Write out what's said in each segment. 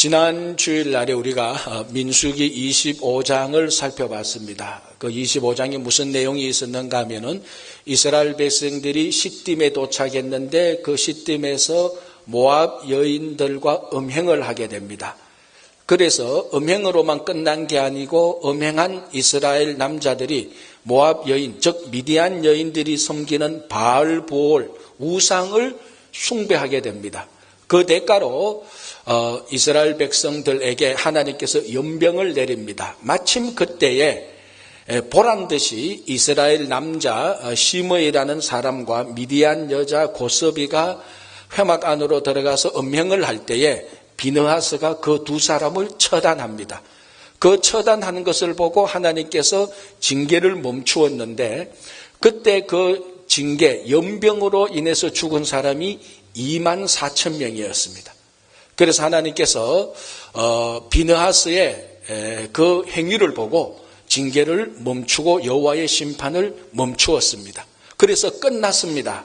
지난 주일날에 우리가 민수기 25장을 살펴봤습니다. 그 25장에 무슨 내용이 있었는가 하면은 이스라엘 백성들이 시딤에 도착했는데 그 시딤에서 모압 여인들과 음행을 하게 됩니다. 그래서 음행으로만 끝난 게 아니고 음행한 이스라엘 남자들이 모압 여인, 즉 미디안 여인들이 섬기는 바알보올 우상을 숭배하게 됩니다. 그 대가로 이스라엘 백성들에게 하나님께서 연병을 내립니다. 마침 그때에 보란듯이 이스라엘 남자 시므이라는 사람과 미디안 여자 고서비가 회막 안으로 들어가서 음행을 할 때에 비느하스가 그 두 사람을 처단합니다. 그 처단하는 것을 보고 하나님께서 징계를 멈추었는데 그때 그 징계, 연병으로 인해서 죽은 사람이 24,000명이었습니다. 그래서 하나님께서 비느하스의 그 행위를 보고 징계를 멈추고 여호와의 심판을 멈추었습니다. 그래서 끝났습니다.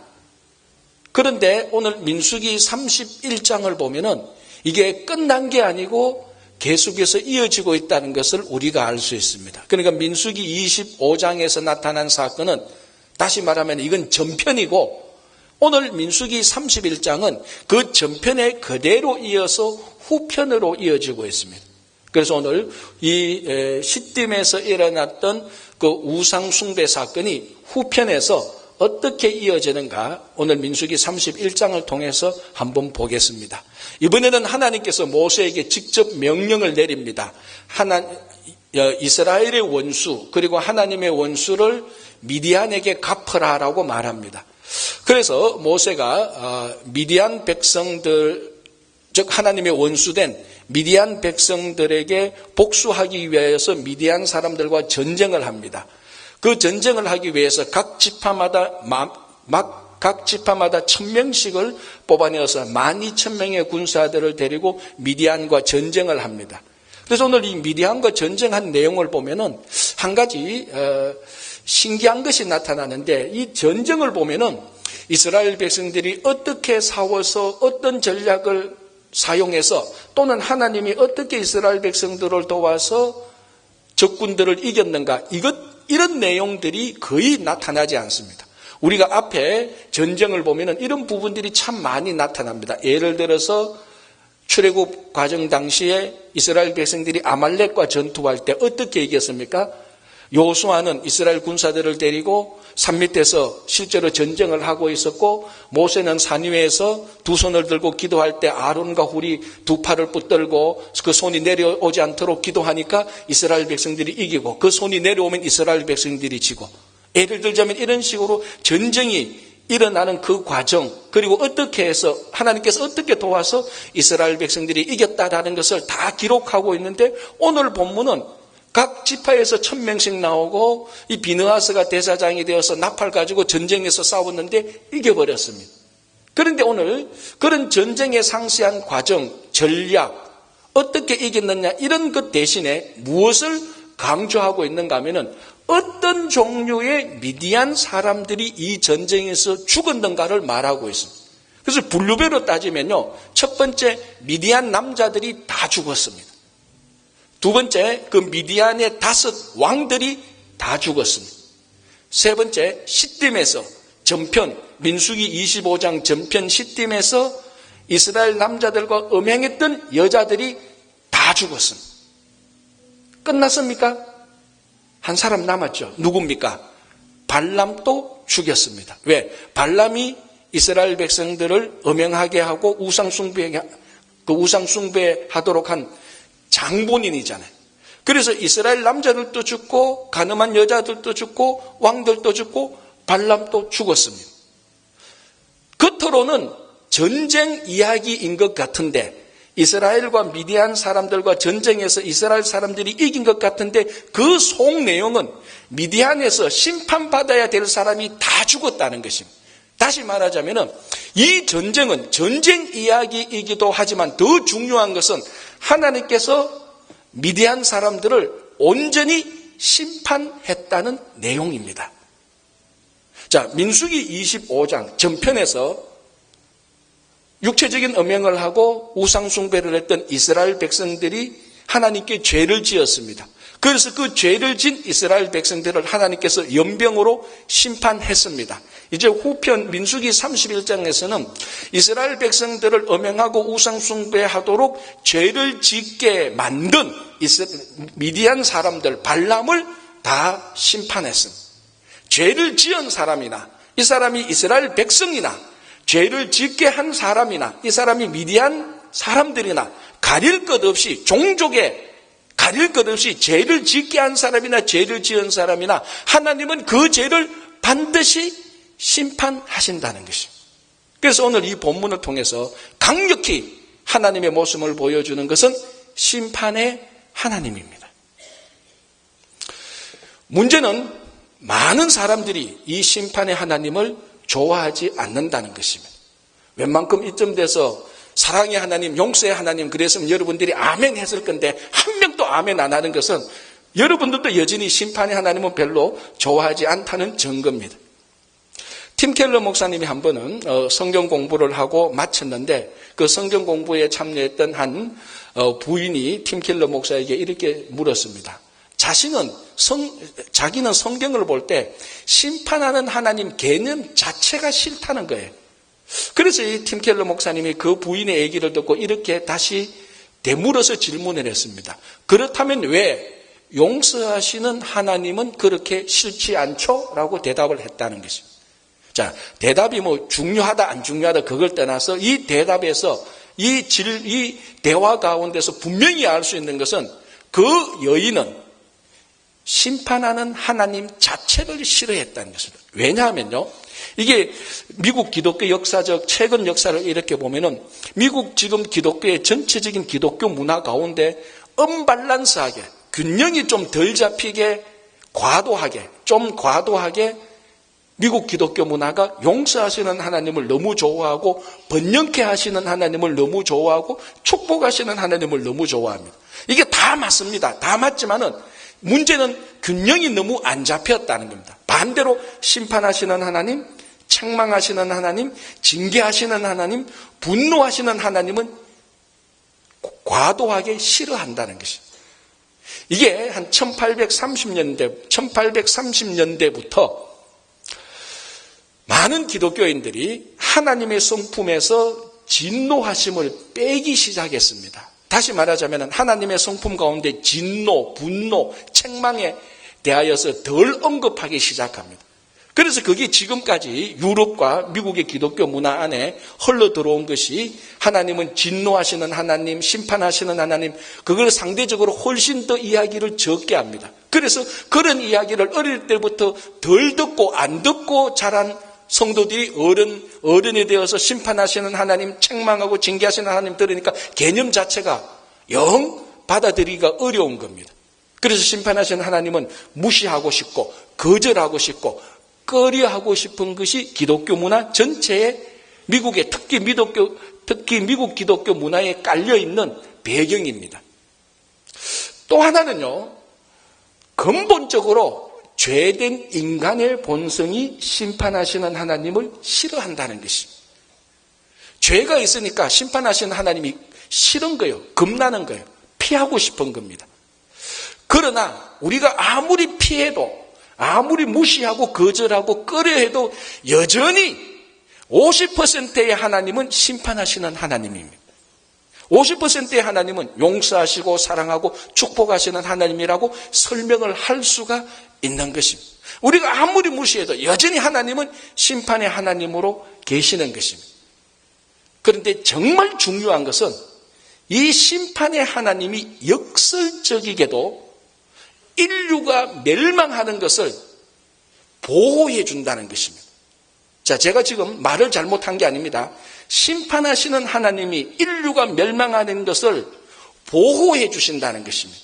그런데 오늘 민수기 31장을 보면은 이게 끝난 게 아니고 계속해서 이어지고 있다는 것을 우리가 알 수 있습니다. 그러니까 민수기 25장에서 나타난 사건은 다시 말하면 이건 전편이고 오늘 민수기 31장은 그 전편에 그대로 이어서 후편으로 이어지고 있습니다. 그래서 오늘 이 시딤에서 일어났던 그 우상 숭배 사건이 후편에서 어떻게 이어지는가 오늘 민수기 31장을 통해서 한번 보겠습니다. 이번에는 하나님께서 모세에게 직접 명령을 내립니다. 이스라엘의 원수 그리고 하나님의 원수를 미디안에게 갚으라라고 말합니다. 그래서 모세가 미디안 백성들, 즉 하나님의 원수된 미디안 백성들에게 복수하기 위해서 미디안 사람들과 전쟁을 합니다. 그 전쟁을 하기 위해서 각 지파마다 1000명씩을 뽑아내어서 12,000명의 군사들을 데리고 미디안과 전쟁을 합니다. 그래서 오늘 이 미디안과 전쟁한 내용을 보면은 한 가지 신기한 것이 나타나는데 이 전쟁을 보면은 이스라엘 백성들이 어떻게 싸워서 어떤 전략을 사용해서 또는 하나님이 어떻게 이스라엘 백성들을 도와서 적군들을 이겼는가 이런 내용들이 거의 나타나지 않습니다. 우리가 앞에 전쟁을 보면은 이런 부분들이 참 많이 나타납니다. 예를 들어서 출애굽 과정 당시에 이스라엘 백성들이 아말렉과 전투할 때 어떻게 이겼습니까? 여호수아는 이스라엘 군사들을 데리고 산 밑에서 실제로 전쟁을 하고 있었고 모세는 산 위에서 두 손을 들고 기도할 때 아론과 훌이 두 팔을 붙들고 그 손이 내려오지 않도록 기도하니까 이스라엘 백성들이 이기고 그 손이 내려오면 이스라엘 백성들이 지고 예를 들자면 이런 식으로 전쟁이 일어나는 그 과정 그리고 어떻게 해서 하나님께서 어떻게 도와서 이스라엘 백성들이 이겼다라는 것을 다 기록하고 있는데 오늘 본문은 각 지파에서 1000명씩 나오고 이 비느하스가 대사장이 되어서 나팔 가지고 전쟁에서 싸웠는데 이겨버렸습니다. 그런데 오늘 그런 전쟁의 상세한 과정, 전략, 어떻게 이겼느냐 이런 것 대신에 무엇을 강조하고 있는가 하면은 어떤 종류의 미디안 사람들이 이 전쟁에서 죽었는가를 말하고 있습니다. 그래서 분류별로 따지면요. 첫 번째 미디안 남자들이 다 죽었습니다. 두 번째, 그 미디안의 5 왕들이 다 죽었습니다. 세 번째, 시딤에서 전편, 민수기 25장 전편 시딤에서 이스라엘 남자들과 음행했던 여자들이 다 죽었습니다. 끝났습니까? 한 사람 남았죠. 누굽니까? 발람도 죽였습니다. 왜? 발람이 이스라엘 백성들을 음행하게 하고 우상숭배하도록 한 장본인이잖아요. 그래서 이스라엘 남자들도 죽고 가늠한 여자들도 죽고 왕들도 죽고 발람도 죽었습니다. 겉으로는 전쟁 이야기인 것 같은데 이스라엘과 미디안 사람들과 전쟁에서 이스라엘 사람들이 이긴 것 같은데 그 속 내용은 미디안에서 심판받아야 될 사람이 다 죽었다는 것입니다. 다시 말하자면 이 전쟁은 전쟁 이야기이기도 하지만 더 중요한 것은 하나님께서 미디안 사람들을 온전히 심판했다는 내용입니다. 자, 민수기 25장 전편에서 육체적인 음행을 하고 우상숭배를 했던 이스라엘 백성들이 하나님께 죄를 지었습니다. 그래서 그 죄를 진 이스라엘 백성들을 하나님께서 연병으로 심판했습니다. 이제 후편 민수기 31장에서는 이스라엘 백성들을 음행하고 우상숭배하도록 죄를 짓게 만든 미디안 사람들 발람을 다 심판했습니다. 죄를 지은 사람이나 이 사람이 이스라엘 백성이나 죄를 짓게 한 사람이나 이 사람이 미디안 사람들이나 가릴 것 없이 종족에 가릴 것 없이 죄를 짓게 한 사람이나 죄를 지은 사람이나 하나님은 그 죄를 반드시 심판하신다는 것입니다. 그래서 오늘 이 본문을 통해서 강력히 하나님의 모습을 보여주는 것은 심판의 하나님입니다. 문제는 많은 사람들이 이 심판의 하나님을 좋아하지 않는다는 것입니다. 웬만큼 이쯤 돼서 사랑의 하나님, 용서의 하나님 그랬으면 여러분들이 아멘 했을 건데 한 명도 아멘 안 하는 것은 여러분들도 여전히 심판의 하나님은 별로 좋아하지 않다는 증거입니다. 팀 켈러 목사님이 한 번은 성경 공부를 하고 마쳤는데 그 성경 공부에 참여했던 한 부인이 팀 켈러 목사에게 이렇게 물었습니다. 자기는 성경을 볼 때 심판하는 하나님 개념 자체가 싫다는 거예요. 그래서 이 팀 켈러 목사님이 그 부인의 얘기를 듣고 이렇게 다시 되물어서 질문을 했습니다. 그렇다면 왜 용서하시는 하나님은 그렇게 싫지 않죠? 라고 대답을 했다는 것입니다. 자, 대답이 뭐 중요하다 안 중요하다 그걸 떠나서 이 대답에서 이 대화 가운데서 분명히 알 수 있는 것은 그 여인은 심판하는 하나님 자체를 싫어했다는 것입니다. 왜냐하면요, 이게 미국 기독교 역사적 최근 역사를 이렇게 보면은 미국 지금 기독교의 전체적인 기독교 문화 가운데 언밸런스하게 균형이 좀 덜 잡히게 좀 과도하게 미국 기독교 문화가 용서하시는 하나님을 너무 좋아하고 번영케 하시는 하나님을 너무 좋아하고 축복하시는 하나님을 너무 좋아합니다. 이게 다 맞습니다. 다 맞지만은 문제는 균형이 너무 안 잡혔다는 겁니다. 반대로 심판하시는 하나님, 책망하시는 하나님, 징계하시는 하나님, 분노하시는 하나님은 과도하게 싫어한다는 것입니다. 이게 한 1830년대부터 많은 기독교인들이 하나님의 성품에서 진노하심을 빼기 시작했습니다. 다시 말하자면 하나님의 성품 가운데 진노, 분노, 책망에 대하여서 덜 언급하기 시작합니다. 그래서 그게 지금까지 유럽과 미국의 기독교 문화 안에 흘러 들어온 것이 하나님은 진노하시는 하나님, 심판하시는 하나님, 그걸 상대적으로 훨씬 더 이야기를 적게 합니다. 그래서 그런 이야기를 어릴 때부터 덜 듣고 안 듣고 자란 성도들이 어른이 되어서 심판하시는 하나님, 책망하고 징계하시는 하나님 들으니까 개념 자체가 영 받아들이기가 어려운 겁니다. 그래서 심판하시는 하나님은 무시하고 싶고 거절하고 싶고 꺼려하고 싶은 것이 기독교 문화 전체에 미국의 특히 미국 기독교 문화에 깔려있는 배경입니다. 또 하나는요, 근본적으로 죄된 인간의 본성이 심판하시는 하나님을 싫어한다는 것입니다. 죄가 있으니까 심판하시는 하나님이 싫은 거예요. 겁나는 거예요. 피하고 싶은 겁니다. 그러나 우리가 아무리 피해도 아무리 무시하고 거절하고 꺼려해도 여전히 50%의 하나님은 심판하시는 하나님입니다. 50%의 하나님은 용서하시고 사랑하고 축복하시는 하나님이라고 설명을 할 수가 있는 것입니다. 우리가 아무리 무시해도 여전히 하나님은 심판의 하나님으로 계시는 것입니다. 그런데 정말 중요한 것은 이 심판의 하나님이 역설적이게도 인류가 멸망하는 것을 보호해 준다는 것입니다. 자, 제가 지금 말을 잘못한 게 아닙니다. 심판하시는 하나님이 인류가 멸망하는 것을 보호해 주신다는 것입니다.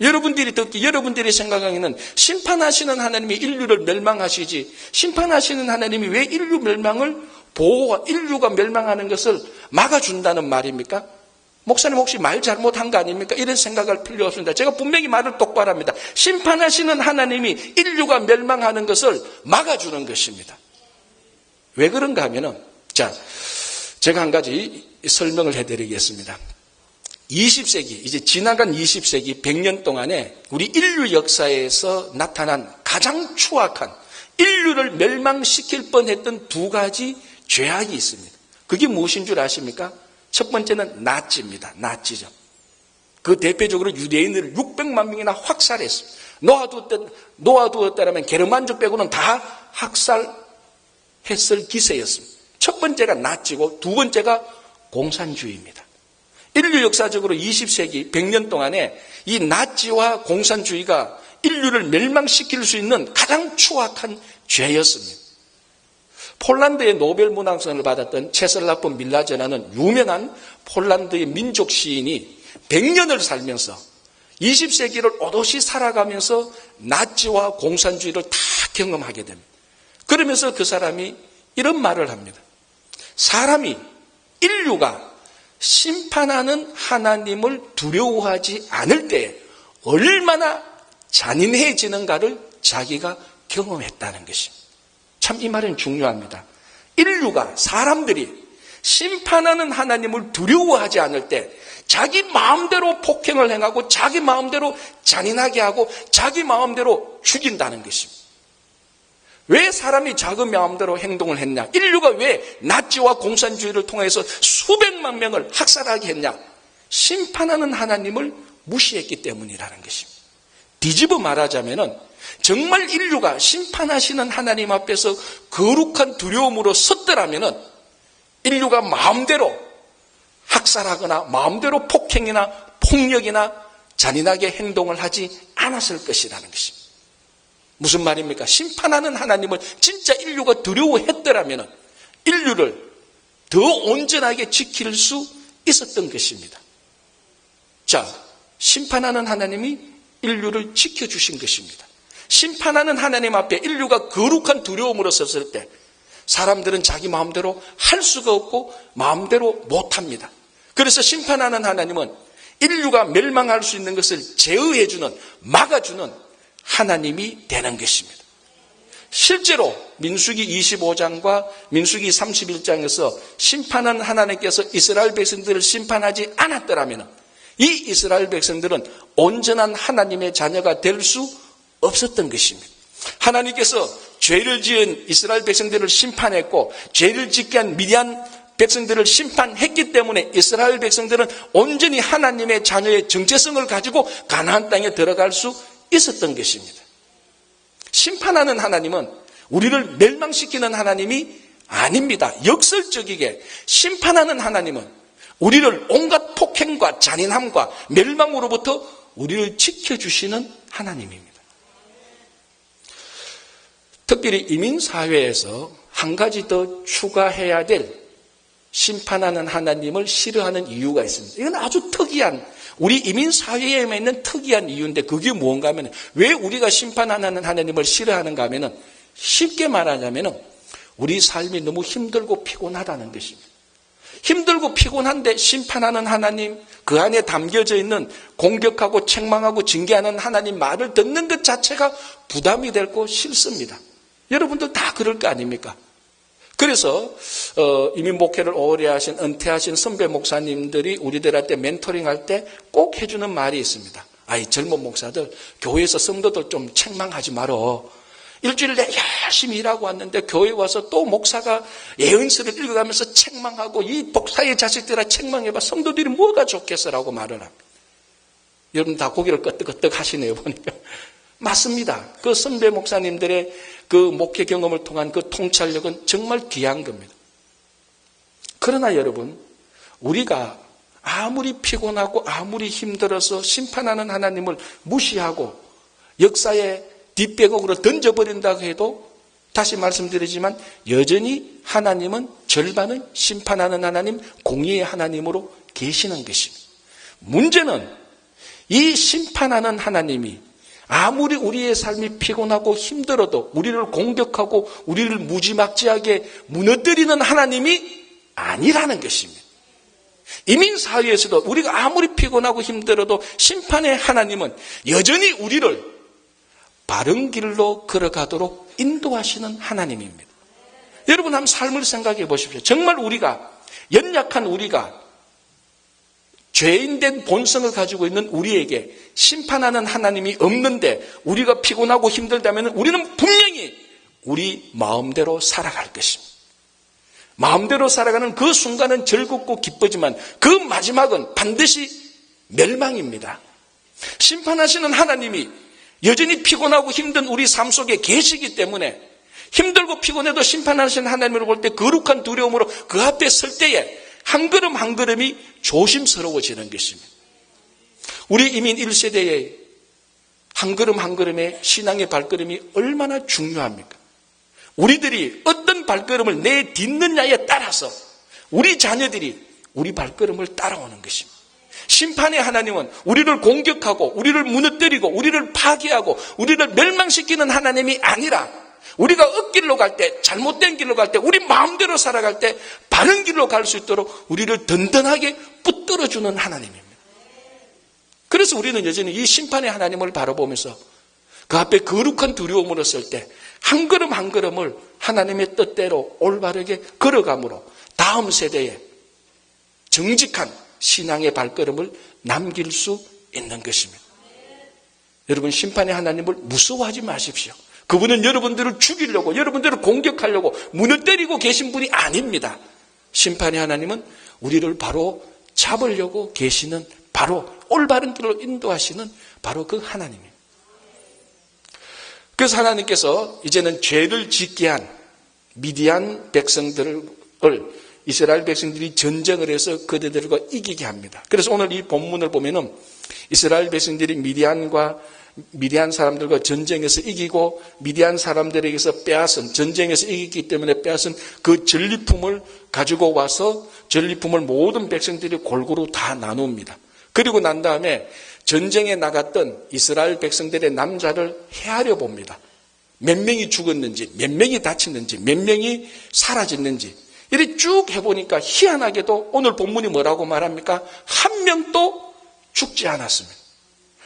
여러분들이 듣기, 여러분들이 생각하기는 심판하시는 하나님이 인류를 멸망하시지, 심판하시는 하나님이 왜 인류 멸망을 인류가 멸망하는 것을 막아준다는 말입니까? 목사님 혹시 말 잘못한 거 아닙니까? 이런 생각할 필요 없습니다. 제가 분명히 말을 똑바로 합니다. 심판하시는 하나님이 인류가 멸망하는 것을 막아주는 것입니다. 왜 그런가 하면은, 자, 제가 한 가지 설명을 해드리겠습니다. 20세기, 이제 지나간 20세기 100년 동안에 우리 인류 역사에서 나타난 가장 추악한, 인류를 멸망시킬 뻔했던 두 가지 죄악이 있습니다. 그게 무엇인 줄 아십니까? 첫 번째는 나치입니다. 나치죠. 그 대표적으로 유대인들을 600만 명이나 확살했습니다. 놓아두었다면 게르만족 빼고는 다 학살했을 기세였습니다. 첫 번째가 나치고 두 번째가 공산주의입니다. 인류 역사적으로 20세기 100년 동안에 이 나치와 공산주의가 인류를 멸망시킬 수 있는 가장 추악한 죄였습니다. 폴란드의 노벨 문학상을 받았던 체슬라프 밀라제라는 유명한 폴란드의 민족 시인이 100년을 살면서 20세기를 오롯이 살아가면서 나치와 공산주의를 다 경험하게 됩니다. 그러면서 그 사람이 이런 말을 합니다. 인류가 심판하는 하나님을 두려워하지 않을 때에 얼마나 잔인해지는가를 자기가 경험했다는 것입니다. 참 이 말은 중요합니다. 사람들이 심판하는 하나님을 두려워하지 않을 때 자기 마음대로 폭행을 행하고 자기 마음대로 잔인하게 하고 자기 마음대로 죽인다는 것입니다. 왜 사람이 자기 마음대로 행동을 했냐? 인류가 왜 나치와 공산주의를 통해서 수백만 명을 학살하게 했냐? 심판하는 하나님을 무시했기 때문이라는 것입니다. 뒤집어 말하자면은 정말 인류가 심판하시는 하나님 앞에서 거룩한 두려움으로 섰더라면은 인류가 마음대로 학살하거나 마음대로 폭행이나 폭력이나 잔인하게 행동을 하지 않았을 것이라는 것입니다. 무슨 말입니까? 심판하는 하나님을 진짜 인류가 두려워했더라면 인류를 더 온전하게 지킬 수 있었던 것입니다. 자, 심판하는 하나님이 인류를 지켜주신 것입니다. 심판하는 하나님 앞에 인류가 거룩한 두려움으로 섰을 때 사람들은 자기 마음대로 할 수가 없고 마음대로 못합니다. 그래서 심판하는 하나님은 인류가 멸망할 수 있는 것을 제어해주는, 막아주는 하나님이 되는 것입니다. 실제로 민수기 25장과 민수기 31장에서 심판하는 하나님께서 이스라엘 백성들을 심판하지 않았더라면 이 이스라엘 백성들은 온전한 하나님의 자녀가 될 수 없었던 것입니다. 하나님께서 죄를 지은 이스라엘 백성들을 심판했고 죄를 짓게 한 미디안 백성들을 심판했기 때문에 이스라엘 백성들은 온전히 하나님의 자녀의 정체성을 가지고 가나안 땅에 들어갈 수 있었던 것입니다. 심판하는 하나님은 우리를 멸망시키는 하나님이 아닙니다. 역설적이게 심판하는 하나님은 우리를 온갖 폭행과 잔인함과 멸망으로부터 우리를 지켜주시는 하나님입니다. 특별히 이민사회에서 한 가지 더 추가해야 될 심판하는 하나님을 싫어하는 이유가 있습니다. 이건 아주 특이한, 우리 이민사회에 있는 특이한 이유인데 그게 무언가 하면 왜 우리가 심판하는 하나님을 싫어하는가 하면 쉽게 말하자면 우리 삶이 너무 힘들고 피곤하다는 것입니다. 힘들고 피곤한데 심판하는 하나님, 그 안에 담겨져 있는 공격하고 책망하고 징계하는 하나님 말을 듣는 것 자체가 부담이 되고 싫습니다. 여러분들 다 그럴 거 아닙니까? 그래서 이미 목회를 오래 하신 은퇴하신 선배 목사님들이 우리들한테 멘토링할 때 꼭 해주는 말이 있습니다. 이 젊은 목사들 교회에서 성도들 좀 책망하지 말어. 일주일 내내 열심히 일하고 왔는데 교회 와서 또 목사가 예언서를 읽어가면서 책망하고 이 목사의 자식들아 책망해봐. 성도들이 뭐가 좋겠어라고 말을 합니다. 여러분 다 고개를 끄덕끄덕 하시네요 보니까. 맞습니다. 그 선배 목사님들의 그 목회 경험을 통한 그 통찰력은 정말 귀한 겁니다. 그러나 여러분, 우리가 아무리 피곤하고 아무리 힘들어서 심판하는 하나님을 무시하고 역사의 뒷배곡으로 던져버린다고 해도 다시 말씀드리지만 여전히 하나님은 절반은 심판하는 하나님, 공의의 하나님으로 계시는 것입니다. 문제는 이 심판하는 하나님이 아무리 우리의 삶이 피곤하고 힘들어도 우리를 공격하고 우리를 무지막지하게 무너뜨리는 하나님이 아니라는 것입니다. 이민사회에서도 우리가 아무리 피곤하고 힘들어도 심판의 하나님은 여전히 우리를 바른 길로 걸어가도록 인도하시는 하나님입니다. 여러분 한번 삶을 생각해 보십시오. 정말 우리가 연약한 우리가, 죄인된 본성을 가지고 있는 우리에게 심판하는 하나님이 없는데 우리가 피곤하고 힘들다면 우리는 분명히 우리 마음대로 살아갈 것입니다. 마음대로 살아가는 그 순간은 즐겁고 기쁘지만 그 마지막은 반드시 멸망입니다. 심판하시는 하나님이 여전히 피곤하고 힘든 우리 삶 속에 계시기 때문에 힘들고 피곤해도 심판하시는 하나님을 볼 때 거룩한 두려움으로 그 앞에 설 때에 한 걸음 한 걸음이 조심스러워지는 것입니다. 우리 이민 1세대의 한 걸음 한 걸음의 신앙의 발걸음이 얼마나 중요합니까? 우리들이 어떤 발걸음을 내딛느냐에 따라서 우리 자녀들이 우리 발걸음을 따라오는 것입니다. 심판의 하나님은 우리를 공격하고 우리를 무너뜨리고 우리를 파괴하고 우리를 멸망시키는 하나님이 아니라 우리가 엇길로 갈 때, 잘못된 길로 갈 때, 우리 마음대로 살아갈 때 바른 길로 갈 수 있도록 우리를 든든하게 붙들어주는 하나님입니다. 그래서 우리는 여전히 이 심판의 하나님을 바라보면서 그 앞에 거룩한 두려움으로 설 때 한 걸음 한 걸음을 하나님의 뜻대로 올바르게 걸어감으로 다음 세대에 정직한 신앙의 발걸음을 남길 수 있는 것입니다. 여러분, 심판의 하나님을 무서워하지 마십시오. 그분은 여러분들을 죽이려고, 여러분들을 공격하려고 무너뜨리고 계신 분이 아닙니다. 심판의 하나님은 우리를 바로 잡으려고 계시는, 바로 올바른 길로 인도하시는 바로 그 하나님입니다. 그래서 하나님께서 이제는 죄를 짓게 한 미디안 백성들을 이스라엘 백성들이 전쟁을 해서 그들과 이기게 합니다. 그래서 오늘 이 본문을 보면은 이스라엘 백성들이 미디안 사람들과 전쟁에서 이기고 미디안 사람들에게서 빼앗은, 전쟁에서 이기기 때문에 빼앗은 그 전리품을 가지고 와서 전리품을 모든 백성들이 골고루 다 나눕니다. 그리고 난 다음에 전쟁에 나갔던 이스라엘 백성들의 남자를 헤아려 봅니다. 몇 명이 죽었는지, 몇 명이 다쳤는지, 몇 명이 사라졌는지 이렇게 쭉 해보니까 희한하게도 오늘 본문이 뭐라고 말합니까? 한 명도 죽지 않았습니다.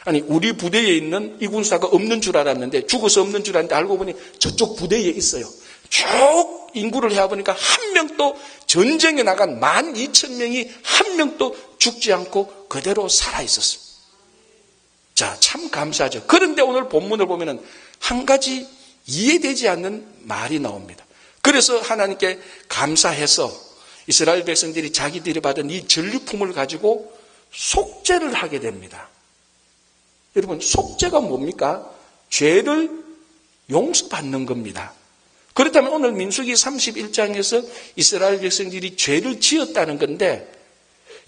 아니, 우리 부대에 있는 이 군사가 없는 줄 알았는데, 죽어서 없는 줄 알았는데 알고 보니 저쪽 부대에 있어요. 쭉 인구를 해보니까 한 명도, 전쟁에 나간 12,000명이 한 명도 죽지 않고 그대로 살아있었습니다. 자, 참 감사하죠. 그런데 오늘 본문을 보면은 한 가지 이해되지 않는 말이 나옵니다. 그래서 하나님께 감사해서 이스라엘 백성들이 자기들이 받은 이 전리품을 가지고 속죄를 하게 됩니다. 여러분, 속죄가 뭡니까? 죄를 용서받는 겁니다. 그렇다면 오늘 민수기 31장에서 이스라엘 백성들이 죄를 지었다는 건데,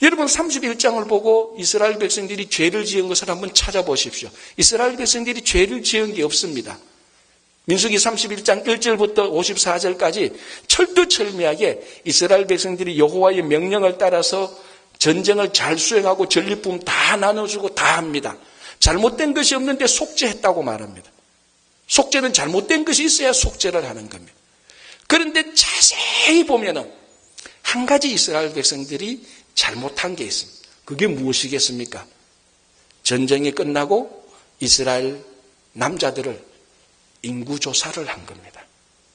여러분 31장을 보고 이스라엘 백성들이 죄를 지은 것을 한번 찾아보십시오. 이스라엘 백성들이 죄를 지은 게 없습니다. 민수기 31장 1절부터 54절까지 철두철미하게 이스라엘 백성들이 여호와의 명령을 따라서 전쟁을 잘 수행하고 전리품 다 나눠주고 다 합니다. 잘못된 것이 없는데 속죄했다고 말합니다. 속죄는 잘못된 것이 있어야 속죄를 하는 겁니다. 그런데 자세히 보면은 한 가지 이스라엘 백성들이 잘못한 게 있습니다. 그게 무엇이겠습니까? 전쟁이 끝나고 이스라엘 남자들을 인구조사를 한 겁니다.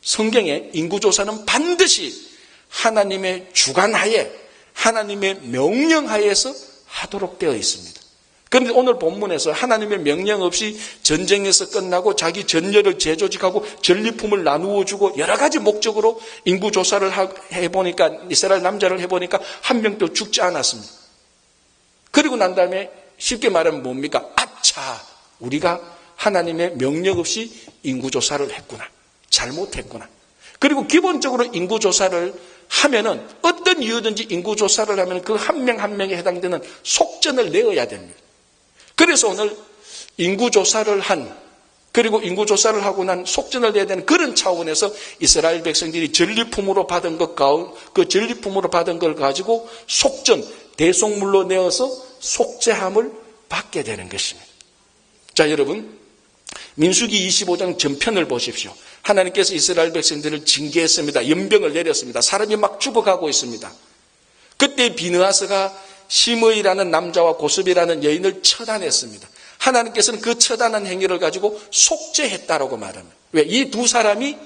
성경에 인구조사는 반드시 하나님의 주관하에, 하나님의 명령하에서 하도록 되어 있습니다. 그런데 오늘 본문에서 하나님의 명령 없이 전쟁에서 끝나고 자기 전열을 재조직하고 전리품을 나누어 주고 여러 가지 목적으로 인구조사를 해보니까, 이스라엘 남자를 해보니까 한 명도 죽지 않았습니다. 그리고 난 다음에 쉽게 말하면 뭡니까? 아차, 우리가 하나님의 명령 없이 인구조사를 했구나, 잘못했구나. 그리고 기본적으로 인구조사를 하면은 어떤 이유든지 인구조사를 하면 그 한 명 한 명에 해당되는 속전을 내어야 됩니다. 그래서 오늘 인구조사를 그리고 인구조사를 하고 난 속전을 내야 되는 그런 차원에서 이스라엘 백성들이 전리품으로 받은 그 전리품으로 받은 걸 가지고 속전, 대속물로 내어서 속죄함을 받게 되는 것입니다. 자, 여러분, 민수기 25장 전편을 보십시오. 하나님께서 이스라엘 백성들을 징계했습니다. 연병을 내렸습니다. 사람이 막 죽어가고 있습니다. 그때 비느하스가 시므이라는 남자와 고습이라는 여인을 처단했습니다. 하나님께서는 그 처단한 행위를 가지고 속죄했다라고 말합니다. 왜? 이 두 사람이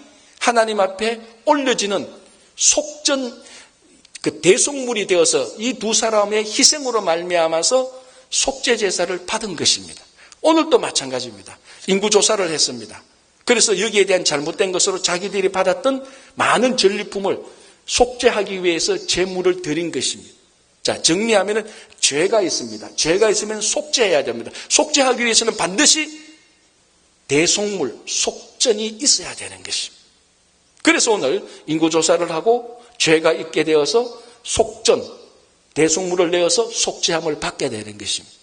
하나님 앞에 올려지는 속전, 그 대속물이 되어서 이 두 사람의 희생으로 말미암아서 속죄 제사를 받은 것입니다. 오늘도 마찬가지입니다. 인구조사를 했습니다. 그래서 여기에 대한 잘못된 것으로 자기들이 받았던 많은 전리품을 속죄하기 위해서 제물을 드린 것입니다. 자, 정리하면은 죄가 있습니다. 죄가 있으면 속죄해야 됩니다. 속죄하기 위해서는 반드시 대속물, 속전이 있어야 되는 것입니다. 그래서 오늘 인구조사를 하고 죄가 있게 되어서 속전, 대속물을 내어서 속죄함을 받게 되는 것입니다.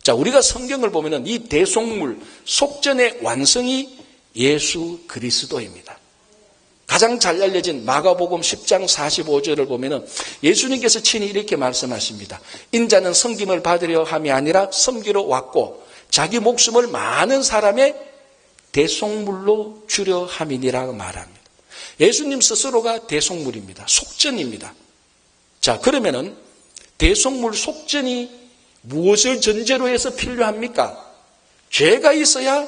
자, 우리가 성경을 보면은 이 대속물, 속전의 완성이 예수 그리스도입니다. 가장 잘 알려진 마가복음 10장 45절을 보면은 예수님께서 친히 이렇게 말씀하십니다. 인자는 섬김을 받으려 함이 아니라 섬기러 왔고 자기 목숨을 많은 사람의 대속물로 주려 함이니라 말합니다. 예수님 스스로가 대속물입니다. 속전입니다. 자, 그러면은 대속물 속전이 무엇을 전제로 해서 필요합니까? 죄가 있어야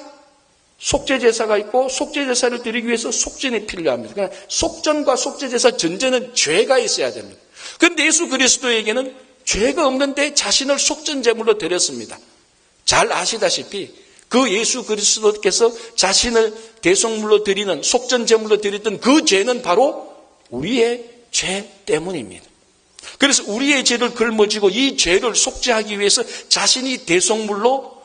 속죄제사가 있고 속죄제사를 드리기 위해서 속전이 필요합니다. 그러니까 속전과 속죄제사 전제는 죄가 있어야 됩니다. 그런데 예수 그리스도에게는 죄가 없는데 자신을 속전제물로 드렸습니다. 잘 아시다시피 그 예수 그리스도께서 자신을 대속물로 드리는 속전제물로 드렸던 그 죄는 바로 우리의 죄 때문입니다. 그래서 우리의 죄를 걸머쥐고 이 죄를 속죄하기 위해서 자신이 대속물로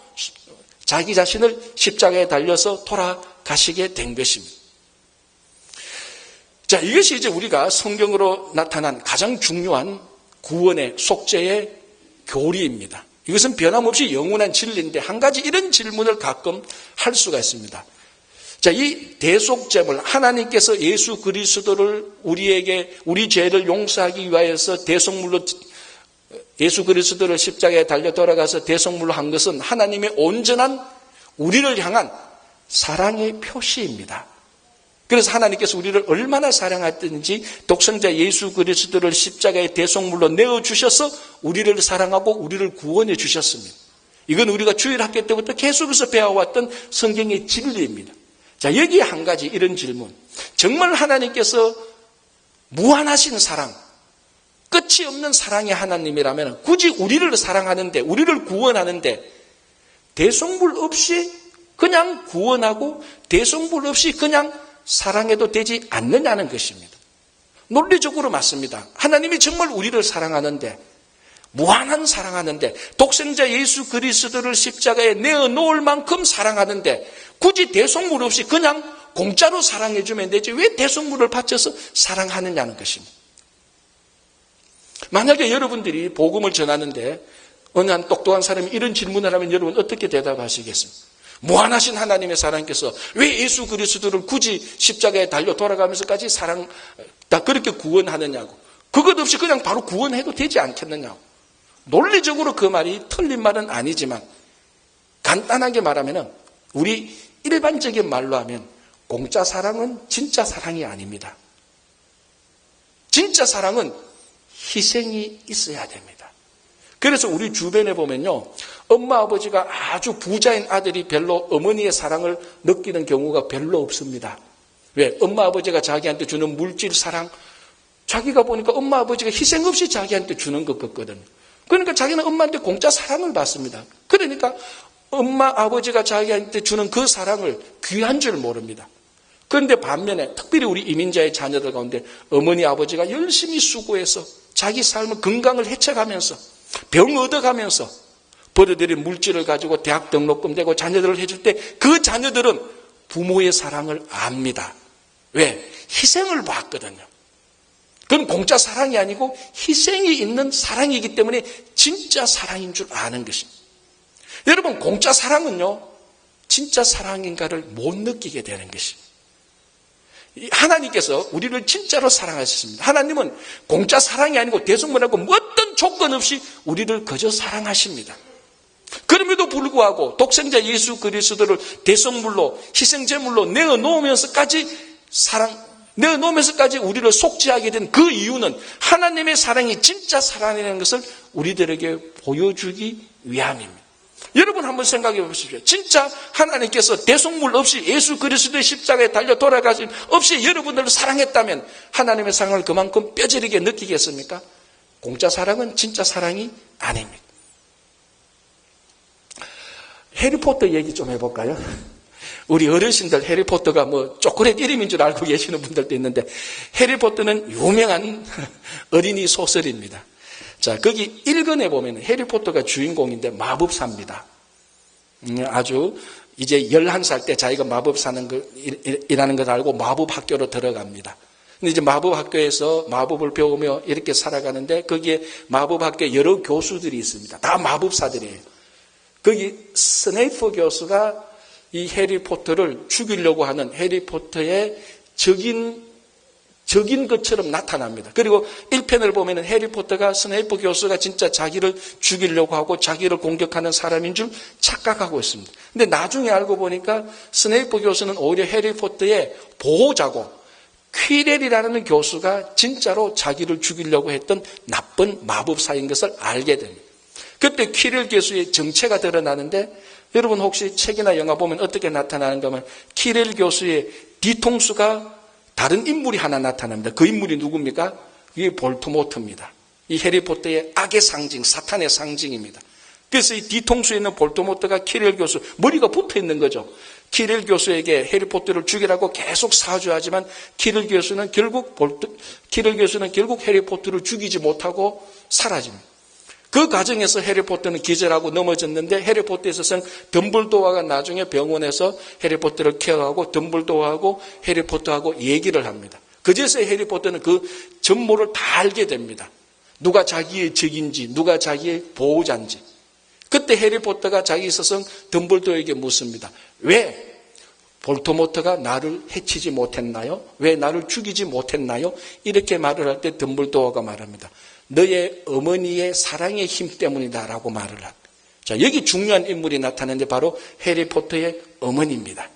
자기 자신을 십자가에 달려서 돌아가시게 된 것입니다. 자, 이것이 이제 우리가 성경으로 나타난 가장 중요한 구원의 속죄의 교리입니다. 이것은 변함없이 영원한 진리인데 한 가지 이런 질문을 가끔 할 수가 있습니다. 자, 이 대속제물, 하나님께서 예수 그리스도를 우리에게 우리 죄를 용서하기 위하여서 대속물로 예수 그리스도를 십자가에 달려 돌아가서 대속물로 한 것은 하나님의 온전한 우리를 향한 사랑의 표시입니다. 그래서 하나님께서 우리를 얼마나 사랑했든지 독생자 예수 그리스도를 십자가에 대속물로 내어주셔서 우리를 사랑하고 우리를 구원해 주셨습니다. 이건 우리가 주일학교 때부터 계속해서 배워왔던 성경의 진리입니다. 자, 여기에 한 가지 이런 질문. 정말 하나님께서 무한하신 사랑, 끝이 없는 사랑의 하나님이라면 굳이 우리를 사랑하는데, 우리를 구원하는데 대속물 없이 그냥 구원하고 대속물 없이 그냥 사랑해도 되지 않느냐는 것입니다. 논리적으로 맞습니다. 하나님이 정말 우리를 사랑하는데, 무한한 사랑하는데, 독생자 예수 그리스도를 십자가에 내어놓을 만큼 사랑하는데 굳이 대속물 없이 그냥 공짜로 사랑해주면 되지 왜 대속물을 바쳐서 사랑하느냐는 것입니다. 만약에 여러분들이 복음을 전하는데 어느 한 똑똑한 사람이 이런 질문을 하면 여러분 어떻게 대답하시겠습니까? 무한하신 하나님의 사랑께서 왜 예수 그리스도를 굳이 십자가에 달려 돌아가면서까지 다 그렇게 구원하느냐고. 그것 없이 그냥 바로 구원해도 되지 않겠느냐고. 논리적으로 그 말이 틀린 말은 아니지만 간단하게 말하면 우리 일반적인 말로 하면 공짜 사랑은 진짜 사랑이 아닙니다. 진짜 사랑은 희생이 있어야 됩니다. 그래서 우리 주변에 보면요, 엄마 아버지가 아주 부자인 아들이 별로 어머니의 사랑을 느끼는 경우가 별로 없습니다. 왜? 엄마 아버지가 자기한테 주는 물질 사랑, 자기가 보니까 엄마 아버지가 희생 없이 자기한테 주는 것 같거든요. 그러니까 자기는 엄마한테 공짜 사랑을 받습니다. 그러니까 엄마 아버지가 자기한테 주는 그 사랑을 귀한 줄 모릅니다. 그런데 반면에 특별히 우리 이민자의 자녀들 가운데 어머니 아버지가 열심히 수고해서 자기 삶을 건강을 해쳐가면서 병 얻어가면서 벌어들인 물질을 가지고 대학 등록금 대고 자녀들을 해줄 때 그 자녀들은 부모의 사랑을 압니다. 왜? 희생을 봤거든요. 그건 공짜 사랑이 아니고 희생이 있는 사랑이기 때문에 진짜 사랑인 줄 아는 것입니다. 여러분, 공짜 사랑은요, 진짜 사랑인가를 못 느끼게 되는 것입니다. 하나님께서 우리를 진짜로 사랑하셨습니다. 하나님은 공짜 사랑이 아니고 대속물하고 어떤 조건 없이 우리를 그저 사랑하십니다. 그럼에도 불구하고 독생자 예수 그리스도를 대속물로 희생제물로 내어놓으면서까지 우리를 속죄하게 된 그 이유는 하나님의 사랑이 진짜 사랑이라는 것을 우리들에게 보여주기 위함입니다. 여러분 한번 생각해 보십시오. 진짜 하나님께서 대속물 없이 예수 그리스도의 십자가에 달려 돌아가심 없이 여러분들을 사랑했다면 하나님의 사랑을 그만큼 뼈저리게 느끼겠습니까? 공짜 사랑은 진짜 사랑이 아닙니다. 해리포터 얘기 좀 해볼까요? 우리 어르신들 해리포터가 뭐 초콜릿 이름인 줄 알고 계시는 분들도 있는데 해리포터는 유명한 어린이 소설입니다. 자, 거기 1권에 보면 해리포터가 주인공인데 마법사입니다. 아주 이제 11살 때 자기가 마법사이라는 걸 알고 마법 학교로 들어갑니다. 근데 이제 마법 학교에서 마법을 배우며 이렇게 살아가는데 거기에 마법 학교에 여러 교수들이 있습니다. 다 마법사들이에요. 거기 스네이프 교수가 이 해리포터를 죽이려고 하는 해리포터의 적인 것처럼 나타납니다. 그리고 1편을 보면 해리포터가 스네이프 교수가 진짜 자기를 죽이려고 하고 자기를 공격하는 사람인 줄 착각하고 있습니다. 근데 나중에 알고 보니까 스네이프 교수는 오히려 해리포터의 보호자고 퀴렐이라는 교수가 진짜로 자기를 죽이려고 했던 나쁜 마법사인 것을 알게 됩니다. 그때 퀴렐 교수의 정체가 드러나는데 여러분 혹시 책이나 영화 보면 어떻게 나타나는가 하면 퀴렐 교수의 뒤통수가 다른 인물이 하나 나타납니다. 그 인물이 누굽니까? 이게 볼트모트입니다. 이 해리포터의 악의 상징, 사탄의 상징입니다. 그래서 이 뒤통수에 있는 볼트모트가 퀴렐 교수, 머리가 붙어 있는 거죠. 퀴렐 교수에게 해리포터를 죽이라고 계속 사주하지만 퀴렐 교수는 결국 해리포터를 죽이지 못하고 사라집니다. 그 과정에서 해리포터는 기절하고 넘어졌는데 해리포터에 있어서는 덤블도어가 나중에 병원에서 해리포터를 케어하고 덤블도어하고 해리포터하고 얘기를 합니다. 그제서 해리포터는 그 전모를 다 알게 됩니다. 누가 자기의 적인지 누가 자기의 보호자인지. 그때 해리포터가 자기 스승 덤블도어에게 묻습니다. 왜 볼트모트가 나를 해치지 못했나요? 왜 나를 죽이지 못했나요? 이렇게 말을 할 때 덤블도어가 말합니다. 너의 어머니의 사랑의 힘 때문이다라고 말을 합니다. 자, 여기 중요한 인물이 나타나는데 바로 해리포터의 어머니입니다.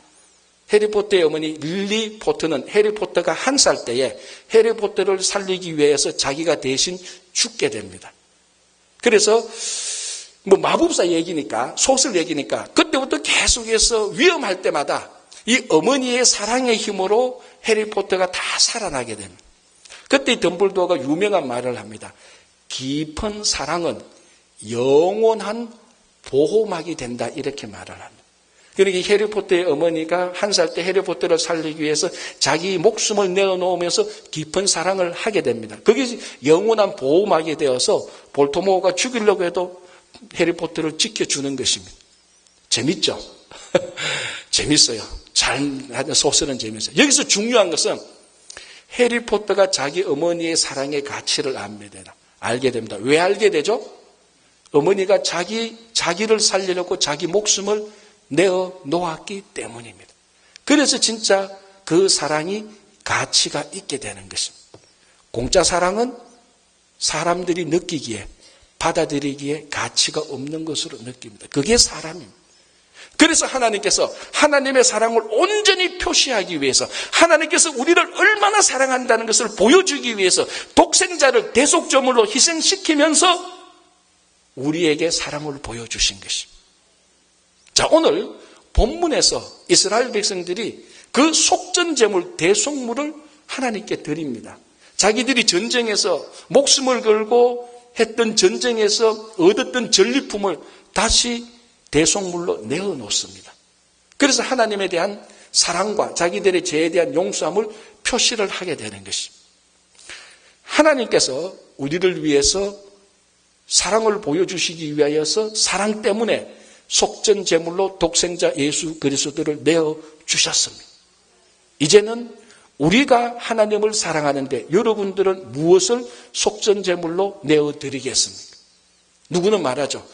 해리포터의 어머니 릴리 포터는 해리포터가 1살 때에 해리포터를 살리기 위해서 자기가 대신 죽게 됩니다. 그래서 뭐 마법사 얘기니까 소설 얘기니까 그때부터 계속해서 위험할 때마다 이 어머니의 사랑의 힘으로 해리포터가 다 살아나게 됩니다. 그때 덤블도어가 유명한 말을 합니다. 깊은 사랑은 영원한 보호막이 된다 이렇게 말을 합니다. 그러니까 해리포터의 어머니가 1살 때 해리포터를 살리기 위해서 자기 목숨을 내어놓으면서 깊은 사랑을 하게 됩니다. 그게 영원한 보호막이 되어서 볼트모어가 죽이려고 해도 해리포터를 지켜주는 것입니다. 재밌죠? 재밌어요. 잘 하는 소설은 재밌어요. 여기서 중요한 것은 해리포터가 자기 어머니의 사랑의 가치를 알게 됩니다. 왜 알게 되죠? 어머니가 자기를 살리려고 자기 목숨을 내어 놓았기 때문입니다. 그래서 진짜 그 사랑이 가치가 있게 되는 것입니다. 공짜 사랑은 사람들이 느끼기에 받아들이기에 가치가 없는 것으로 느낍니다. 그게 사람입니다. 그래서 하나님께서 하나님의 사랑을 온전히 표시하기 위해서 하나님께서 우리를 얼마나 사랑한다는 것을 보여주기 위해서 독생자를 대속제물로 희생시키면서 우리에게 사랑을 보여주신 것입니다. 자, 오늘 본문에서 이스라엘 백성들이 그 속전제물 대속물을 하나님께 드립니다. 자기들이 전쟁에서 목숨을 걸고 했던 전쟁에서 얻었던 전리품을 다시 대속물로 내어놓습니다. 그래서 하나님에 대한 사랑과 자기들의 죄에 대한 용서함을 표시를 하게 되는 것입니다. 하나님께서 우리를 위해서 사랑을 보여주시기 위하여서 사랑 때문에 속전제물로 독생자 예수 그리스도를 내어주셨습니다. 이제는 우리가 하나님을 사랑하는데 여러분들은 무엇을 속전제물로 내어드리겠습니까? 누구는 말하죠.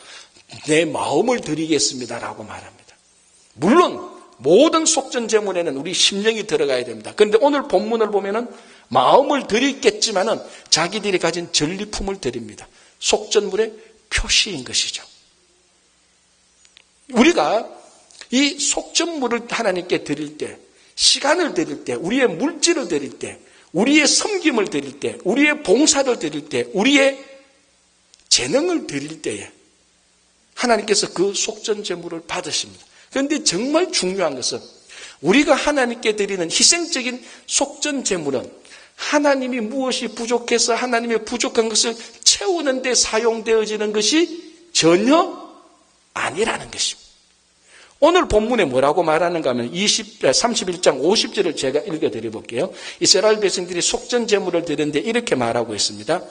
내 마음을 드리겠습니다라고 말합니다. 물론 모든 속전제물에는 우리 심령이 들어가야 됩니다. 그런데 오늘 본문을 보면은 마음을 드리겠지만은 자기들이 가진 전리품을 드립니다. 속전물의 표시인 것이죠. 우리가 이 속전물을 하나님께 드릴 때, 시간을 드릴 때, 우리의 물질을 드릴 때, 우리의 섬김을 드릴 때, 우리의 봉사를 드릴 때, 우리의 재능을 드릴 때에 하나님께서 그 속전제물을 받으십니다. 그런데 정말 중요한 것은 우리가 하나님께 드리는 희생적인 속전제물은 하나님이 무엇이 부족해서 하나님의 부족한 것을 채우는 데 사용되어지는 것이 전혀 아니라는 것입니다. 오늘 본문에 뭐라고 말하는가 하면 31장 50절을 제가 읽어드려 볼게요. 이스라엘 백성들이 속전제물을 드리는데 이렇게 말하고 있습니다.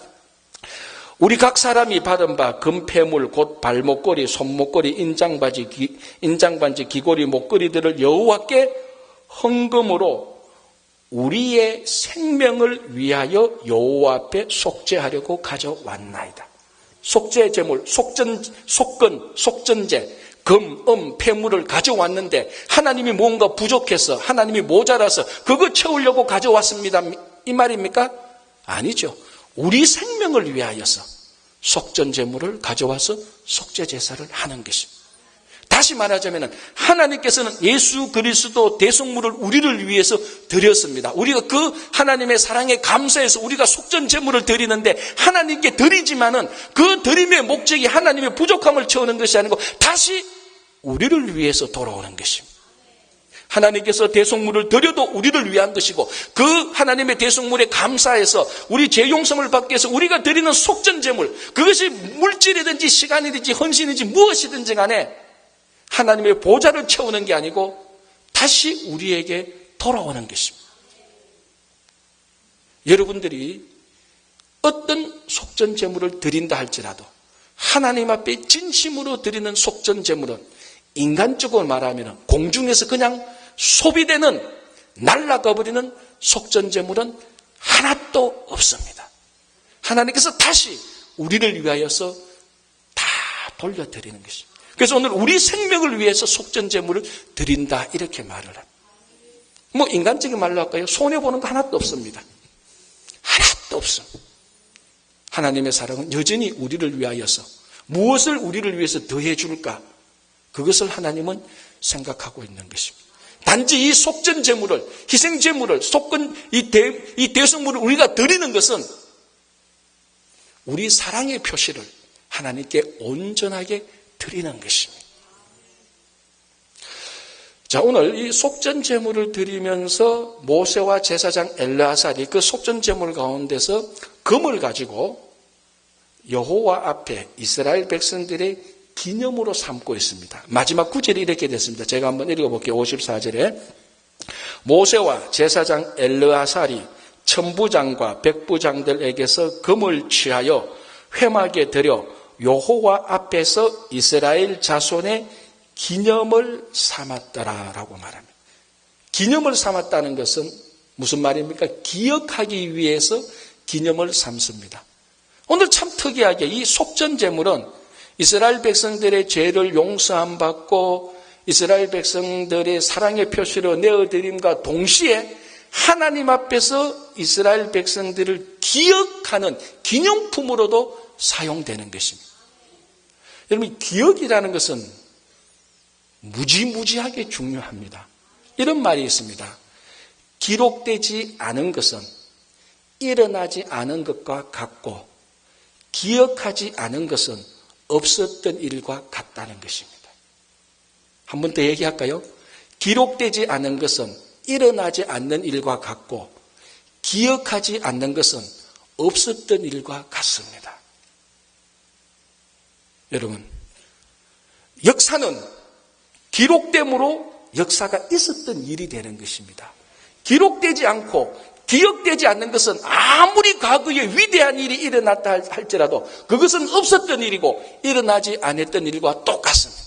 우리 각 사람이 받은 바 금폐물 곧 발목걸이, 손목걸이, 인장반지, 귀걸이, 목걸이들을 여호와께 헌금으로 우리의 생명을 위하여 여호와 앞에 속죄하려고 가져왔나이다. 속죄제물, 속전제, 금, 폐물을 가져왔는데 하나님이 뭔가 부족해서 하나님이 모자라서 그거 채우려고 가져왔습니다. 이 말입니까? 아니죠. 우리 생명을 위하여서 속전제물을 가져와서 속죄제사를 하는 것입니다. 다시 말하자면 하나님께서는 예수 그리스도 대속물을 우리를 위해서 드렸습니다. 우리가 그 하나님의 사랑에 감사해서 우리가 속전제물을 드리는데 하나님께 드리지만은 그 드림의 목적이 하나님의 부족함을 채우는 것이 아니고 다시 우리를 위해서 돌아오는 것입니다. 하나님께서 대속물을 드려도 우리를 위한 것이고 그 하나님의 대속물에 감사해서 우리 죄 용서를 받기 위해서 우리가 드리는 속전제물, 그것이 물질이든지 시간이든지 헌신이든지 무엇이든지 간에 하나님의 보좌를 채우는 게 아니고 다시 우리에게 돌아오는 것입니다. 여러분들이 어떤 속전제물을 드린다 할지라도 하나님 앞에 진심으로 드리는 속전제물은 인간적으로 말하면 공중에서 그냥 소비되는, 날아가 버리는 속전제물은 하나도 없습니다. 하나님께서 다시 우리를 위하여서 다 돌려드리는 것입니다. 그래서 오늘 우리 생명을 위해서 속전제물을 드린다 이렇게 말을 합니다. 뭐 인간적인 말로 할까요? 손해보는 거 하나도 없습니다. 하나도 없습니다. 하나님의 사랑은 여전히 우리를 위하여서 무엇을 우리를 위해서 더해 줄까? 그것을 하나님은 생각하고 있는 것입니다. 단지 이 속전제물을, 희생제물을, 이 대속물을 우리가 드리는 것은 우리 사랑의 표시를 하나님께 온전하게 드리는 것입니다. 자, 오늘 이 속전제물을 드리면서 모세와 제사장 엘르아살이 그 속전제물 가운데서 금을 가지고 여호와 앞에 이스라엘 백성들의 기념으로 삼고 있습니다. 마지막 구절이 이렇게 됐습니다. 제가 한번 읽어볼게요. 54절에 모세와 제사장 엘르아살이 천부장과 백부장들에게서 금을 취하여 회막에 들여 여호와 앞에서 이스라엘 자손의 기념을 삼았더라라고 말합니다. 기념을 삼았다는 것은 무슨 말입니까? 기억하기 위해서 기념을 삼습니다. 오늘 참 특이하게 이 속전제물은 이스라엘 백성들의 죄를 용서함 받고 이스라엘 백성들의 사랑의 표시로 내어드림과 동시에 하나님 앞에서 이스라엘 백성들을 기억하는 기념품으로도 사용되는 것입니다. 여러분, 기억이라는 것은 무지무지하게 중요합니다. 이런 말이 있습니다. 기록되지 않은 것은 일어나지 않은 것과 같고 기억하지 않은 것은 없었던 일과 같다는 것입니다. 한 번 더 얘기할까요? 기록되지 않은 것은 일어나지 않는 일과 같고 기억하지 않는 것은 없었던 일과 같습니다. 여러분, 역사는 기록됨으로 역사가 있었던 일이 되는 것입니다. 기록되지 않고 기억되지 않는 것은 아무리 과거에 위대한 일이 일어났다 할지라도 그것은 없었던 일이고 일어나지 않았던 일과 똑같습니다.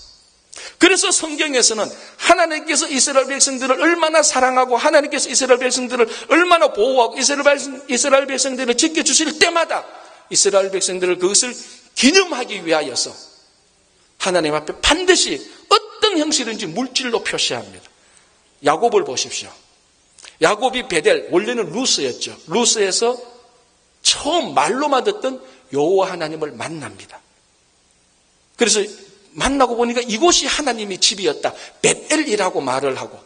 그래서 성경에서는 하나님께서 이스라엘 백성들을 얼마나 사랑하고 하나님께서 이스라엘 백성들을 얼마나 보호하고 이스라엘 백성들을 지켜주실 때마다 이스라엘 백성들을 그것을 기념하기 위하여서 하나님 앞에 반드시 어떤 형식이든지 물질로 표시합니다. 야곱을 보십시오. 야곱이 베델, 원래는 루스였죠. 루스에서 처음 말로만 듣던 여호와 하나님을 만납니다. 그래서 만나고 보니까 이곳이 하나님의 집이었다. 벳엘이라고 말을 하고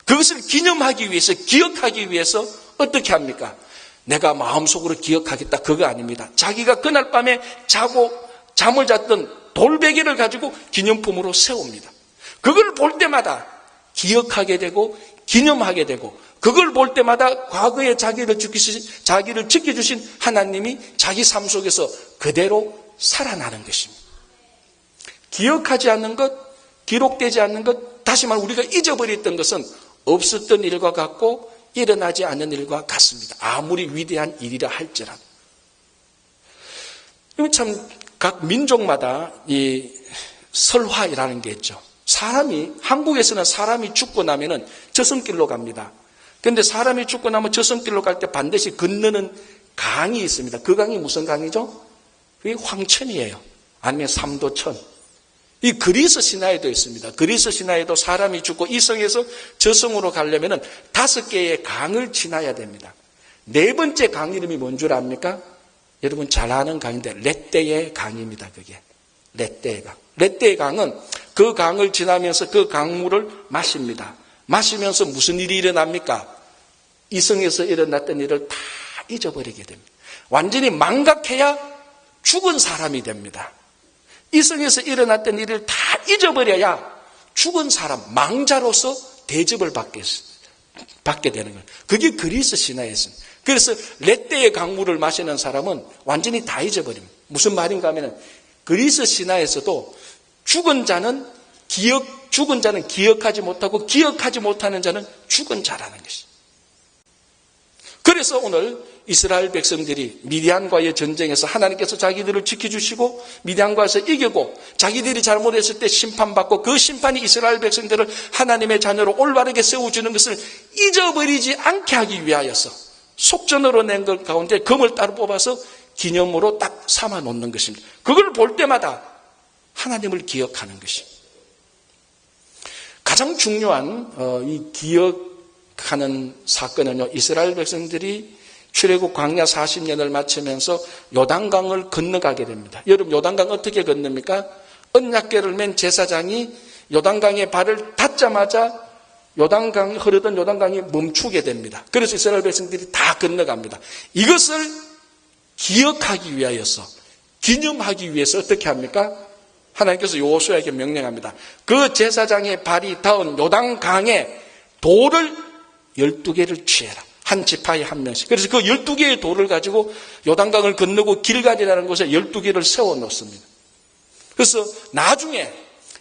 그것을 기념하기 위해서, 기억하기 위해서 어떻게 합니까? 내가 마음속으로 기억하겠다. 그거 아닙니다. 자기가 그날 밤에 자고 잠을 잤던 돌베개를 가지고 기념품으로 세웁니다. 그걸 볼 때마다 기억하게 되고 기념하게 되고, 그걸 볼 때마다 과거에 자기를 지켜주신 하나님이 자기 삶 속에서 그대로 살아나는 것입니다. 기억하지 않는 것, 기록되지 않는 것, 다시 말해 우리가 잊어버렸던 것은 없었던 일과 같고 일어나지 않는 일과 같습니다. 아무리 위대한 일이라 할지라도. 참 각 민족마다 이 설화이라는 게 있죠. 한국에서는 사람이 죽고 나면은 저승길로 갑니다. 그런데 사람이 죽고 나면 저승길로 갈 때 반드시 건너는 강이 있습니다. 그 강이 무슨 강이죠? 그게 황천이에요. 아니면 삼도천. 이 그리스 신화에도 있습니다. 그리스 신화에도 사람이 죽고 이성에서 저승으로 가려면은 5개의 강을 지나야 됩니다. 4번째 강 이름이 뭔 줄 압니까? 여러분 잘 아는 강인데 렛대의 강입니다. 그게 렛대의 강. 렛대의 강은 그 강을 지나면서 그 강물을 마십니다. 마시면서 무슨 일이 일어납니까? 이성에서 일어났던 일을 다 잊어버리게 됩니다. 완전히 망각해야 죽은 사람이 됩니다. 이성에서 일어났던 일을 다 잊어버려야 죽은 사람, 망자로서 대접을 받게 되는 거예요. 그게 그리스 신화였습니다. 그래서 렛대의 강물을 마시는 사람은 완전히 다 잊어버립니다. 무슨 말인가 하면 그리스 신화에서도 죽은 자는 기억하지 못하고 기억하지 못하는 자는 죽은 자라는 것입니다. 그래서 오늘 이스라엘 백성들이 미디안과의 전쟁에서 하나님께서 자기들을 지켜주시고 미디안과에서 이기고 자기들이 잘못했을 때 심판받고 그 심판이 이스라엘 백성들을 하나님의 자녀로 올바르게 세워주는 것을 잊어버리지 않게 하기 위하여서 속전으로 낸 것 가운데 금을 따로 뽑아서 기념으로 딱 삼아 놓는 것입니다. 그걸 볼 때마다 하나님을 기억하는 것입니다. 가장 중요한 이 기억하는 사건은요, 이스라엘 백성들이 출애굽 광야 40년을 마치면서 요단강을 건너가게 됩니다. 여러분 요단강 어떻게 건넙니까? 언약궤를 맨 제사장이 요단강에 발을 닿자마자 흐르던 요단강이 멈추게 됩니다. 그래서 이스라엘 백성들이 다 건너갑니다. 이것을 기억하기 위하여서, 기념하기 위해서 어떻게 합니까? 하나님께서 여호수아에게 명령합니다. 그 제사장의 발이 닿은 요단강에 돌을 12개를 취해라. 한 지파에 한 명씩. 그래서 그 12개의 돌을 가지고 요단강을 건너고 길갈이라는 곳에 12개를 세워 놓습니다. 그래서 나중에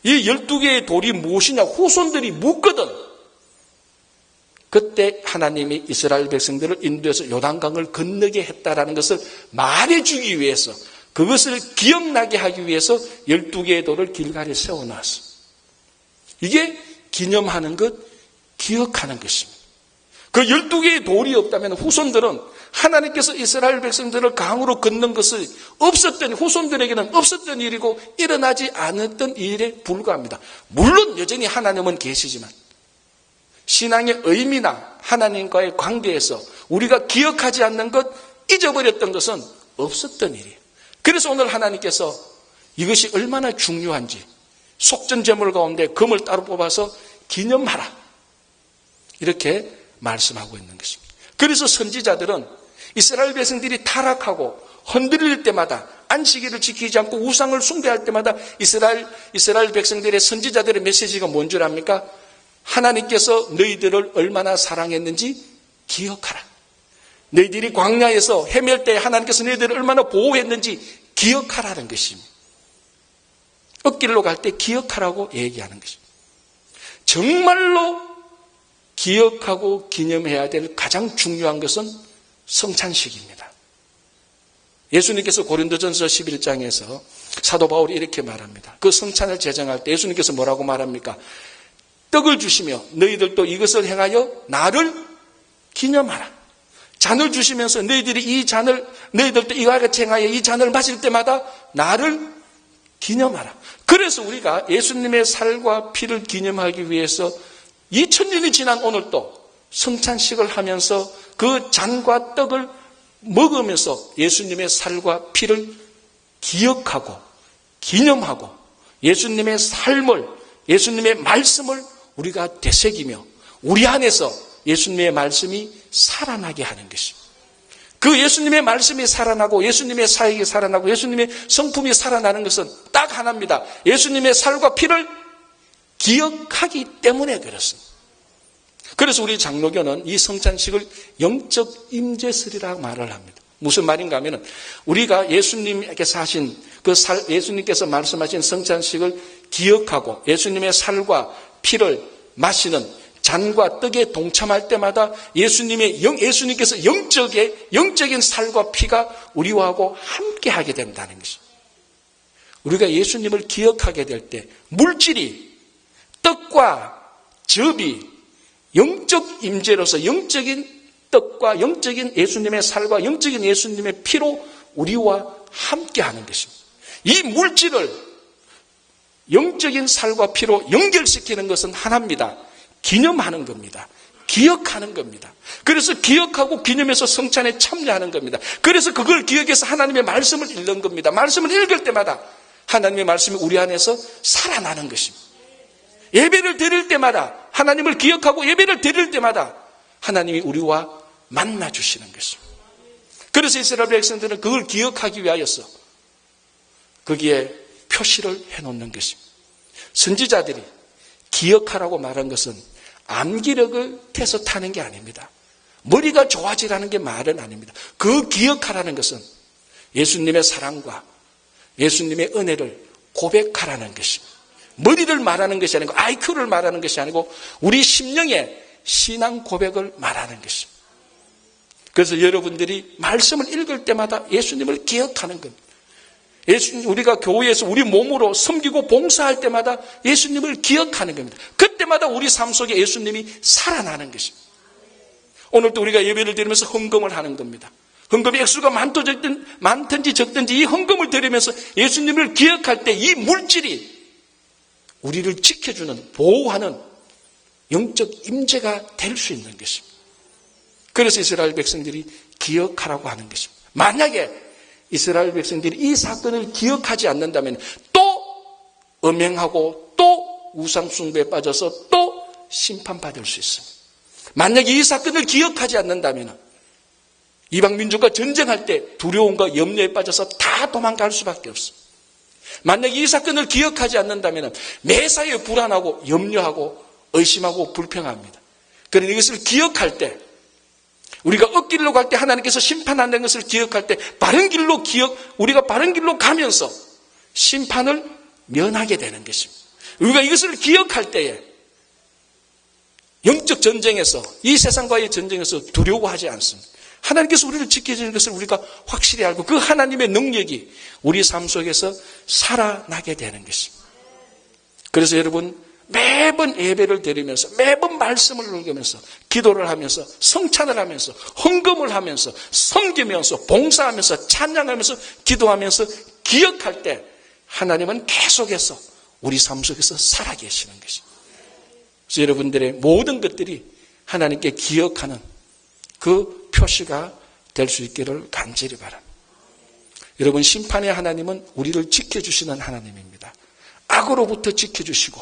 이 12개의 돌이 무엇이냐 후손들이 묻거든. 그때 하나님이 이스라엘 백성들을 인도해서 요단강을 건너게 했다라는 것을 말해주기 위해서, 그것을 기억나게 하기 위해서 12개의 돌을 길갈에 세워놨어. 이게 기념하는 것, 기억하는 것입니다. 그 12개의 돌이 없다면 후손들은 하나님께서 이스라엘 백성들을 강으로 건넌 것을 후손들에게는 없었던 일이고 일어나지 않았던 일에 불과합니다. 물론 여전히 하나님은 계시지만 신앙의 의미나 하나님과의 관계에서 우리가 기억하지 않는 것, 잊어버렸던 것은 없었던 일이에요. 그래서 오늘 하나님께서 이것이 얼마나 중요한지 속전제물 가운데 금을 따로 뽑아서 기념하라, 이렇게 말씀하고 있는 것입니다. 그래서 선지자들은 이스라엘 백성들이 타락하고 흔들릴 때마다, 안식일을 지키지 않고 우상을 숭배할 때마다 이스라엘 백성들의 선지자들의 메시지가 뭔 줄 압니까? 하나님께서 너희들을 얼마나 사랑했는지 기억하라. 너희들이 광야에서 헤맬 때 하나님께서 너희들을 얼마나 보호했는지 기억하라는 것입니다. 엇길로 갈 때 기억하라고 얘기하는 것입니다. 정말로 기억하고 기념해야 될 가장 중요한 것은 성찬식입니다. 예수님께서 고린도전서 11장에서 사도 바울이 이렇게 말합니다. 그 성찬을 제정할 때 예수님께서 뭐라고 말합니까? 떡을 주시며 너희들도 이것을 행하여 나를 기념하라. 잔을 주시면서 너희들도 이와 같이 행하여 이 잔을 마실 때마다 나를 기념하라. 그래서 우리가 예수님의 살과 피를 기념하기 위해서 2000년이 지난 오늘도 성찬식을 하면서 그 잔과 떡을 먹으면서 예수님의 살과 피를 기억하고 기념하고 예수님의 삶을, 예수님의 말씀을 우리가 되새기며 우리 안에서 예수님의 말씀이 살아나게 하는 것입니다. 그 예수님의 말씀이 살아나고 예수님의 사역이 살아나고 예수님의 성품이 살아나는 것은 딱 하나입니다. 예수님의 살과 피를 기억하기 때문에 그렇습니다. 그래서 우리 장로교는 이 성찬식을 영적 임재설이라고 말을 합니다. 무슨 말인가 하면은 우리가 예수님께서 하신 예수님께서 말씀하신 성찬식을 기억하고 예수님의 살과 피를 마시는 잔과 떡에 동참할 때마다 예수님께서 영적인 살과 피가 우리와하고 함께 하게 된다는 것입니다. 우리가 예수님을 기억하게 될 때 물질이 떡과 즙이 영적 임재로서 영적인 떡과 영적인 예수님의 살과 영적인 예수님의 피로 우리와 함께 하는 것입니다. 이 물질을 영적인 살과 피로 연결시키는 것은 하나입니다. 기념하는 겁니다. 기억하는 겁니다. 그래서 기억하고 기념해서 성찬에 참여하는 겁니다. 그래서 그걸 기억해서 하나님의 말씀을 읽는 겁니다. 말씀을 읽을 때마다 하나님의 말씀이 우리 안에서 살아나는 것입니다. 예배를 드릴 때마다 하나님을 기억하고 예배를 드릴 때마다 하나님이 우리와 만나 주시는 것입니다. 그래서 이스라엘 백성들은 그걸 기억하기 위하여서 거기에 표시를 해놓는 것입니다. 선지자들이 기억하라고 말한 것은 암기력을 태서 타는 게 아닙니다. 머리가 좋아지라는 게 말은 아닙니다. 그 기억하라는 것은 예수님의 사랑과 예수님의 은혜를 고백하라는 것입니다. 머리를 말하는 것이 아니고 IQ를 말하는 것이 아니고 우리 심령의 신앙 고백을 말하는 것입니다. 그래서 여러분들이 말씀을 읽을 때마다 예수님을 기억하는 겁니다. 우리가 교회에서 우리 몸으로 섬기고 봉사할 때마다 예수님을 기억하는 겁니다. 그때마다 우리 삶 속에 예수님이 살아나는 것입니다. 오늘도 우리가 예배를 드리면서 헌금을 하는 겁니다. 헌금의 액수가 많든지 적든지 이 헌금을 드리면서 예수님을 기억할 때 이 물질이 우리를 지켜주는, 보호하는 영적 임재가 될 수 있는 것입니다. 그래서 이스라엘 백성들이 기억하라고 하는 것입니다. 만약에 이스라엘 백성들이 이 사건을 기억하지 않는다면 또 음행하고 또 우상숭배에 빠져서 또 심판받을 수 있습니다. 만약에 이 사건을 기억하지 않는다면 이방민족과 전쟁할 때 두려움과 염려에 빠져서 다 도망갈 수밖에 없습니다. 만약에 이 사건을 기억하지 않는다면 매사에 불안하고 염려하고 의심하고 불평합니다. 그러나 이것을 기억할 때 우리가 억길로 갈 때 하나님께서 심판한다는 것을 기억할 때 우리가 바른 길로 가면서 심판을 면하게 되는 것입니다. 우리가 이것을 기억할 때에 영적 전쟁에서 이 세상과의 전쟁에서 두려워하지 않습니다. 하나님께서 우리를 지켜주는 것을 우리가 확실히 알고 그 하나님의 능력이 우리 삶 속에서 살아나게 되는 것입니다. 그래서 여러분 매번 예배를 드리면서 매번 말씀을 읽으면서 기도를 하면서 성찬을 하면서 헌금을 하면서 섬기면서 봉사하면서 찬양하면서 기도하면서 기억할 때 하나님은 계속해서 우리 삶 속에서 살아계시는 것입니다. 그래서 여러분들의 모든 것들이 하나님께 기억하는 그 표시가 될 수 있기를 간절히 바랍니다. 여러분 심판의 하나님은 우리를 지켜주시는 하나님입니다. 악으로부터 지켜주시고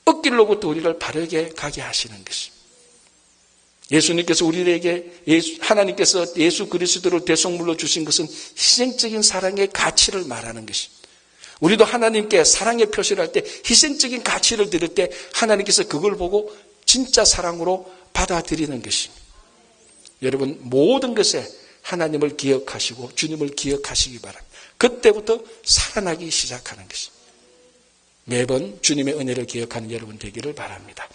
억길로부터 우리를 바르게 가게 하시는 것입니다. 예수님께서 하나님께서 예수 그리스도를 대속물로 주신 것은 희생적인 사랑의 가치를 말하는 것입니다. 우리도 하나님께 사랑의 표시를 할 때 희생적인 가치를 드릴 때 하나님께서 그걸 보고 진짜 사랑으로 받아들이는 것입니다. 여러분 모든 것에 하나님을 기억하시고 주님을 기억하시기 바랍니다. 그때부터 살아나기 시작하는 것입니다. 매번 주님의 은혜를 기억하는 여러분 되기를 바랍니다.